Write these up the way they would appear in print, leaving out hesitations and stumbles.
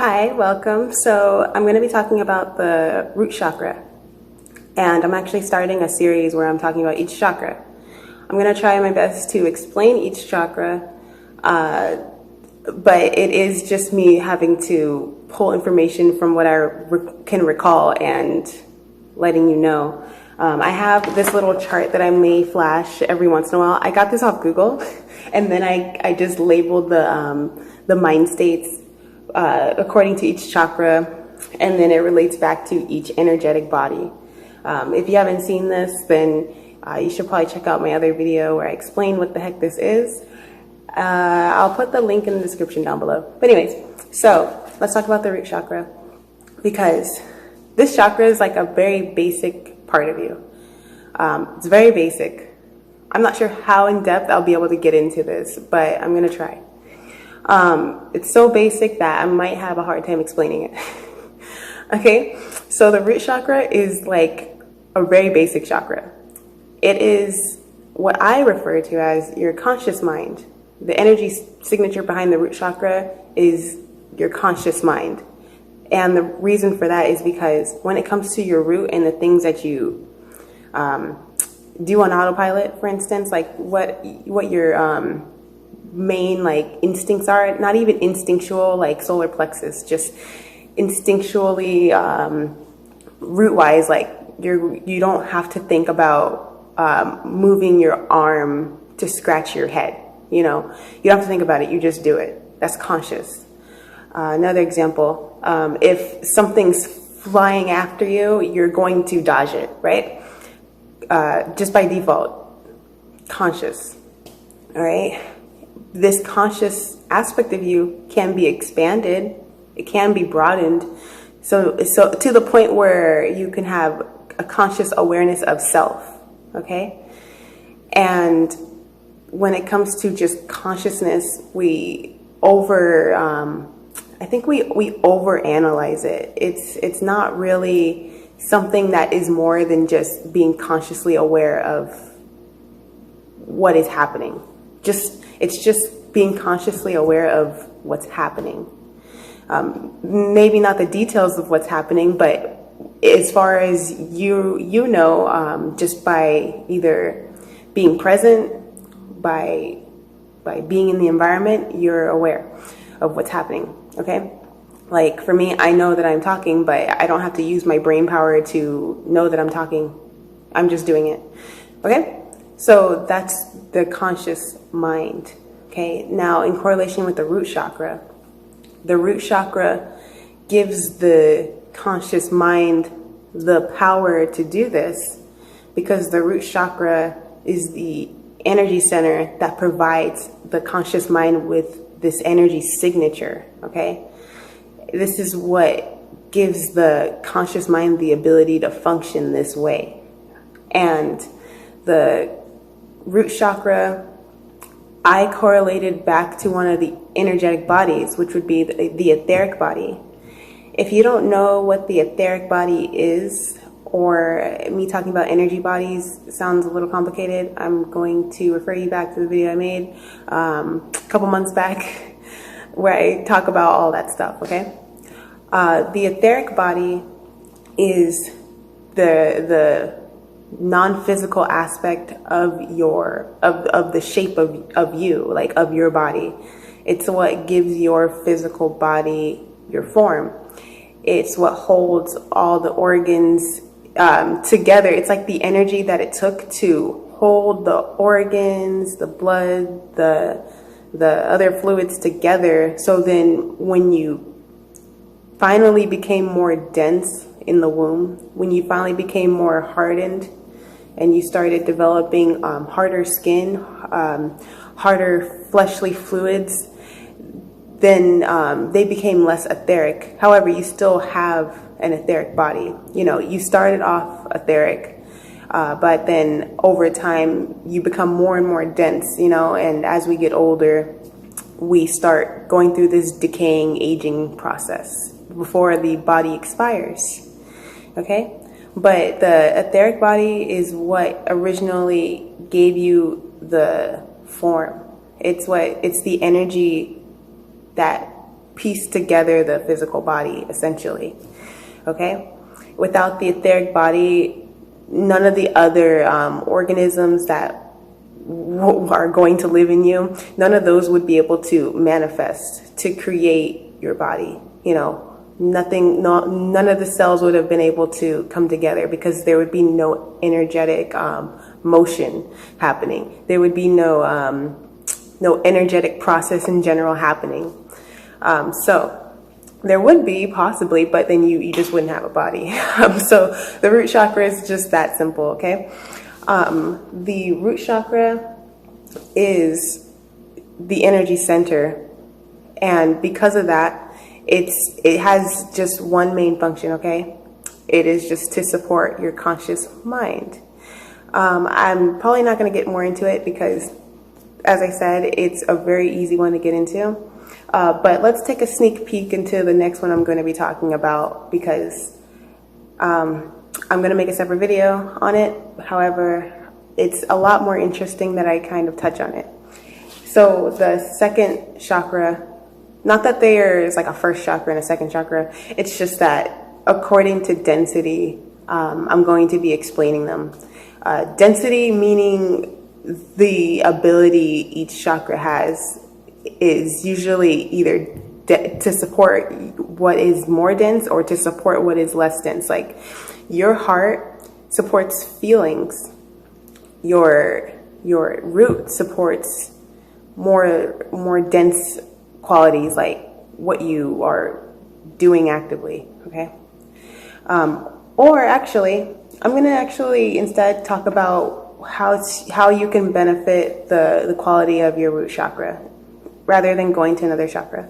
Hi, welcome. So I'm going to be talking about the root chakra, and I'm actually starting a series where I'm talking about each chakra. I'm going to try my best to explain each chakra, but it is just me having to pull information from what I can recall and letting you know. I have this little chart that I may flash every once in a while. I got this off Google, and then I just labeled the mind states according to each chakra, and then it relates back to each energetic body. If you haven't seen this, then you should probably check out my other video where I explain what the heck this is. I'll put the link in the description down below. But anyways, so let's talk about the root chakra, because this chakra is like a very basic part of you. It's very basic. I'm not sure how in depth I'll be able to get into this, but I'm gonna try. It's so basic that I might have a hard time explaining it. Okay, so the root chakra is like a very basic chakra. It is what I refer to as your conscious mind. The energy signature behind the root chakra is your conscious mind. And the reason for that is because when it comes to your root and the things that you do on autopilot, for instance, like what your main like instincts are, not even instinctual like solar plexus, just instinctually root wise, like you don't have to think about moving your arm to scratch your head. You know, you don't have to think about it, you just do it. That's conscious. Another example, if something's flying after you, you're going to dodge it, right? Just by default. Conscious. All right. This conscious aspect of you can be expanded. It can be broadened. So to the point where you can have a conscious awareness of self. Okay. And when it comes to just consciousness, I think we overanalyze it. It's not really something that is more than just being consciously aware of what is happening. It's just being consciously aware of what's happening. Maybe not the details of what's happening, but as far as you know, just by either being present, by being in the environment, you're aware of what's happening. Okay, like for me, I know that I'm talking, but I don't have to use my brain power to know that I'm talking. I'm just doing it. Okay, so that's the conscious mind. Okay, now in correlation with the root chakra gives the conscious mind the power to do this, because the root chakra is the energy center that provides the conscious mind with this energy signature. Okay, this is what gives the conscious mind the ability to function this way. And the root chakra, I correlated back to one of the energetic bodies, which would be the etheric body. If you don't know what the etheric body is, or me talking about energy bodies sounds a little complicated, I'm going to refer you back to the video I made a couple months back where I talk about all that stuff, okay? The etheric body is the non-physical aspect of the shape of you, like of your body. It's what gives your physical body your form. It's what holds all the organs together. It's like the energy that it took to hold the organs, the blood, the other fluids together. So then when you finally became more dense in the womb, when you finally became more hardened and you started developing harder skin, harder fleshly fluids, then they became less etheric. However, you still have an etheric body. You know, you started off etheric, but then over time you become more and more dense, you know, and as we get older, we start going through this decaying, aging process before the body expires. Okay? But the etheric body is what originally gave you the form. It's the energy that piece together the physical body, essentially. Okay? Without the etheric body, none of the other organisms that are going to live in you, none of those would be able to manifest to create your body. You know, none of the cells would have been able to come together because there would be no energetic motion happening. There would be no energetic process in general happening. So there would be possibly, but then you just wouldn't have a body. So the root chakra is just that simple, okay? The root chakra is the energy center, and because of that, it has just one main function, okay? It is just to support your conscious mind. I'm probably not going to get more into it because, as I said, it's a very easy one to get into. But let's take a sneak peek into the next one I'm going to be talking about, because I'm going to make a separate video on it. However, it's a lot more interesting that I kind of touch on it. So the second chakra, not that there's like a first chakra and a second chakra, it's just that according to density, I'm going to be explaining them. Density meaning the ability each chakra has is usually either to support what is more dense or to support what is less dense. Like your heart supports feelings. Your root supports more dense qualities, like what you are doing actively, okay? Or actually, I'm going to actually instead talk about how you can benefit the quality of your root chakra rather than going to another chakra.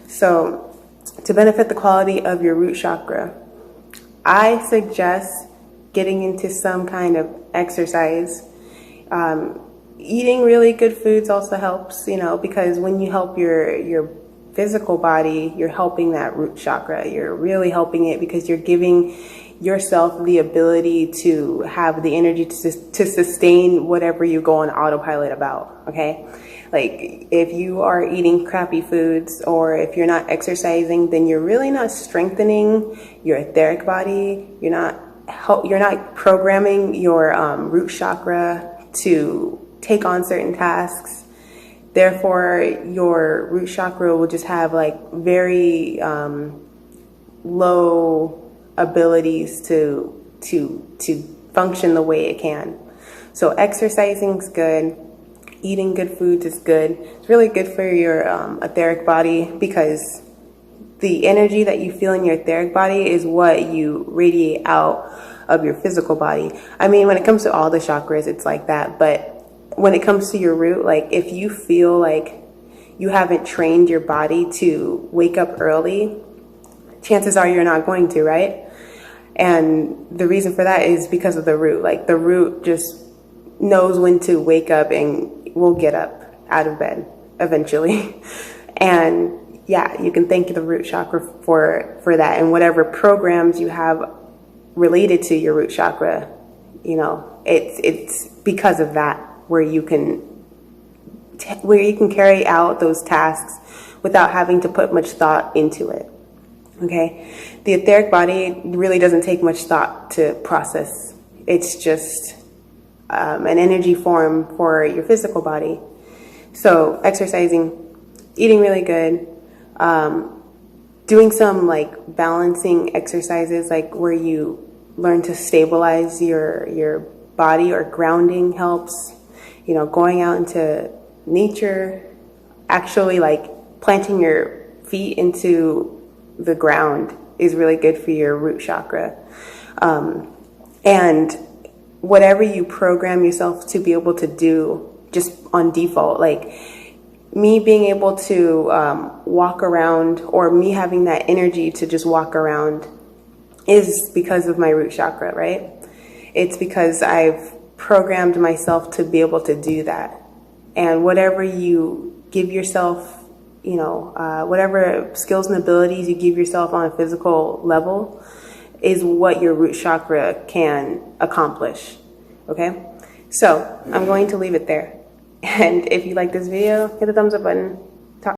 So to benefit the quality of your root chakra, I suggest getting into some kind of exercise. Eating really good foods also helps, you know, because when you help your physical body, you're helping that root chakra. You're really helping it because you're giving yourself the ability to have the energy to sustain whatever you go on autopilot about, okay? Like if you are eating crappy foods or if you're not exercising, then you're really not strengthening your etheric body. You're not programming your root chakra to take on certain tasks. Therefore, your root chakra will just have like very low abilities to function the way it can. So exercising is good. Eating good foods is good. It's really good for your etheric body because the energy that you feel in your etheric body is what you radiate out of your physical body. I mean, when it comes to all the chakras, it's like that. But when it comes to your root, like if you feel like you haven't trained your body to wake up early, chances are you're not going to, right? And the reason for that is because of the root. Like the root just knows when to wake up and will get up out of bed eventually. And yeah, you can thank the root chakra for that, and whatever programs you have related to your root chakra, you know, it's because of that where you can carry out those tasks without having to put much thought into it. Okay, the etheric body really doesn't take much thought to process. It's just an energy form for your physical body. So exercising, eating really good, doing some like balancing exercises, like where you learn to stabilize your body, or grounding helps. You know, going out into nature, actually like planting your feet into the ground is really good for your root chakra. And whatever you program yourself to be able to do just on default, like me being able to walk around, or me having that energy to just walk around, is because of my root chakra, right? It's because I've programmed myself to be able to do that. And whatever you give yourself, you know, whatever skills and abilities you give yourself on a physical level is what your root chakra can accomplish. Okay? So I'm going to leave it there. And if you like this video, hit the thumbs up button.